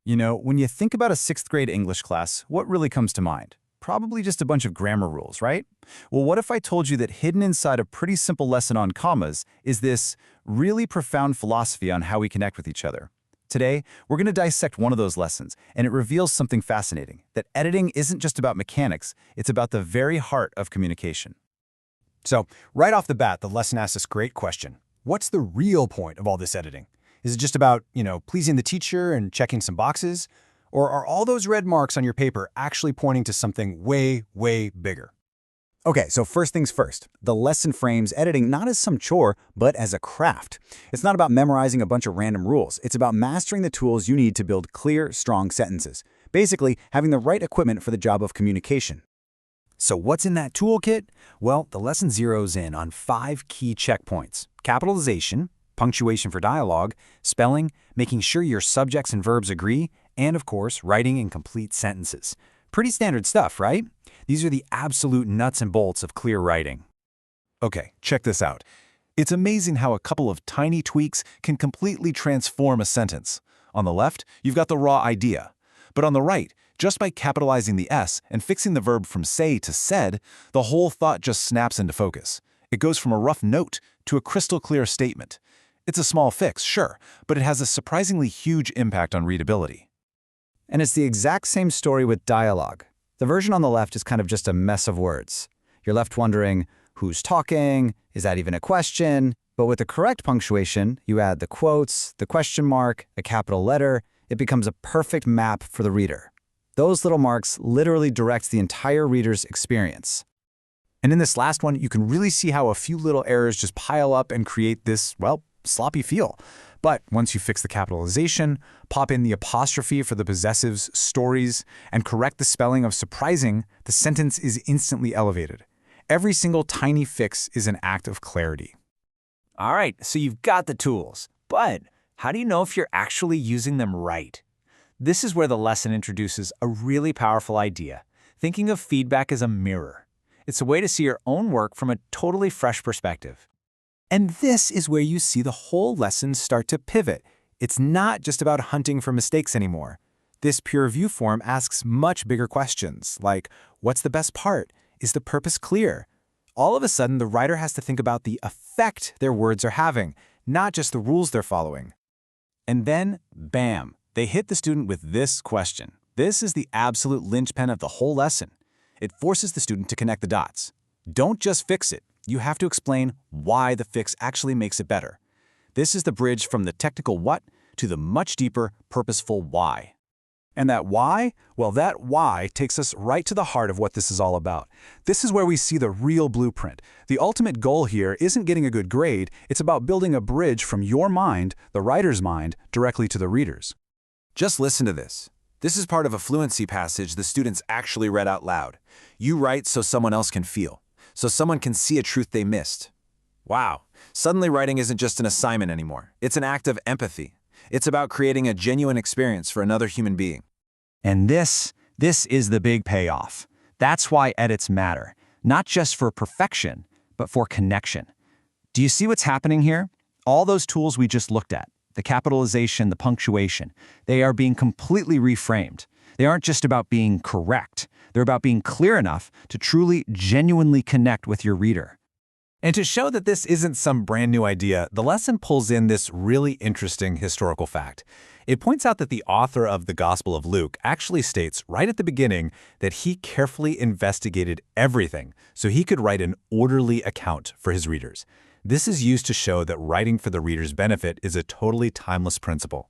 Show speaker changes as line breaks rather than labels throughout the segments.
You know, when you think about a 6th grade English class, what really comes to mind? Probably just a bunch of grammar rules, right? Well, what if I told you that hidden inside a pretty simple lesson on commas is this really profound philosophy on how we connect with each other? Today, we're going to dissect one of those lessons, and it reveals something fascinating, that editing isn't just about mechanics, it's about the very heart of communication.
So, right off the bat, the lesson asks this great question. What's the real point of all this editing? Is it just about, pleasing the teacher and checking some boxes? Or are all those red marks on your paper actually pointing to something way, way bigger?
Okay, so first things first, the lesson frames editing not as some chore, but as a craft. It's not about memorizing a bunch of random rules. It's about mastering the tools you need to build clear, strong sentences. Basically, having the right equipment for the job of communication.
So what's in that toolkit? Well, the lesson zeroes in on 5 key checkpoints: capitalization, punctuation for dialogue, spelling, making sure your subjects and verbs agree, and of course, writing in complete sentences. Pretty standard stuff, right? These are the absolute nuts and bolts of clear writing.
Okay, check this out. It's amazing how a couple of tiny tweaks can completely transform a sentence. On the left, you've got the raw idea. But on the right, just by capitalizing the S and fixing the verb from say to said, the whole thought just snaps into focus. It goes from a rough note to a crystal clear statement. It's a small fix, sure, but it has a surprisingly huge impact on readability.
And it's the exact same story with dialogue. The version on the left is kind of just a mess of words. You're left wondering, who's talking? Is that even a question? But with the correct punctuation, you add the quotes, the question mark, a capital letter. It becomes a perfect map for the reader. Those little marks literally direct the entire reader's experience.
And in this last one, you can really see how a few little errors just pile up and create this, sloppy feel. But once you fix the capitalization, pop in the apostrophe for the possessives, stories, and correct the spelling of surprising, the sentence is instantly elevated. Every single tiny fix is an act of clarity.
All right, so you've got the tools, but how do you know if you're actually using them right? This is where the lesson introduces a really powerful idea, thinking of feedback as a mirror. It's a way to see your own work from a totally fresh perspective.
And this is where you see the whole lesson start to pivot. It's not just about hunting for mistakes anymore. This peer review form asks much bigger questions, like, what's the best part? Is the purpose clear? All of a sudden, the writer has to think about the effect their words are having, not just the rules they're following. And then, bam, they hit the student with this question. This is the absolute linchpin of the whole lesson. It forces the student to connect the dots. Don't just fix it. You have to explain why the fix actually makes it better. This is the bridge from the technical what to the much deeper, purposeful why. And that why? Well, that why takes us right to the heart of what this is all about. This is where we see the real blueprint. The ultimate goal here isn't getting a good grade, it's about building a bridge from your mind, the writer's mind, directly to the reader's. Just listen to this. This is part of a fluency passage the students actually read out loud. You write so someone else can feel. So someone can see a truth they missed. Wow, suddenly writing isn't just an assignment anymore. It's an act of empathy. It's about creating a genuine experience for another human being.
And this is the big payoff. That's why edits matter, not just for perfection, but for connection. Do you see what's happening here? All those tools we just looked at, the capitalization, the punctuation, they are being completely reframed. They aren't just about being correct. They're about being clear enough to truly, genuinely connect with your reader.
And to show that this isn't some brand new idea, the lesson pulls in this really interesting historical fact. It points out that the author of the Gospel of Luke actually states right at the beginning that he carefully investigated everything so he could write an orderly account for his readers. This is used to show that writing for the reader's benefit is a totally timeless principle.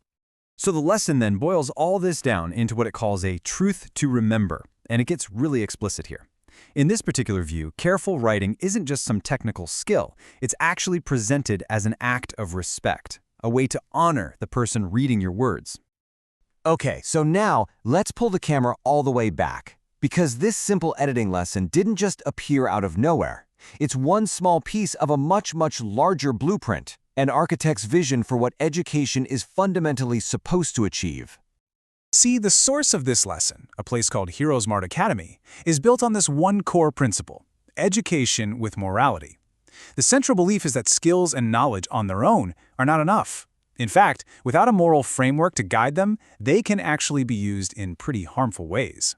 So the lesson then boils all this down into what it calls a truth to remember, and it gets really explicit here. In this particular view, careful writing isn't just some technical skill. It's actually presented as an act of respect, a way to honor the person reading your words.
Okay, so now let's pull the camera all the way back, because this simple editing lesson didn't just appear out of nowhere. It's one small piece of a much, much larger blueprint, an architect's vision for what education is fundamentally supposed to achieve.
See, the source of this lesson, a place called HeroesMart Academy, is built on this one core principle: education with morality. The central belief is that skills and knowledge on their own are not enough.
In fact, without a moral framework to guide them, they can actually be used in pretty harmful ways.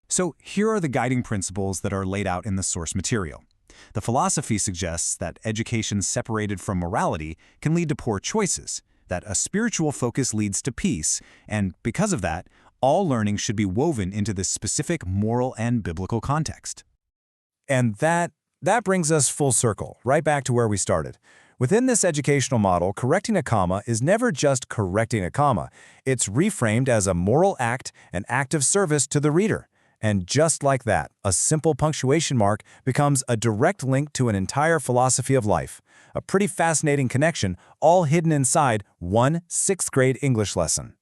So here are the guiding principles that are laid out in the source material. The philosophy suggests that education separated from morality can lead to poor choices, that a spiritual focus leads to peace, and because of that, all learning should be woven into this specific moral and biblical context.
And that brings us full circle, right back to where we started. Within this educational model, correcting a comma is never just correcting a comma. It's reframed as a moral act, an act of service to the reader. And just like that, a simple punctuation mark becomes a direct link to an entire philosophy of life. A pretty fascinating connection, all hidden inside one 6th grade English lesson.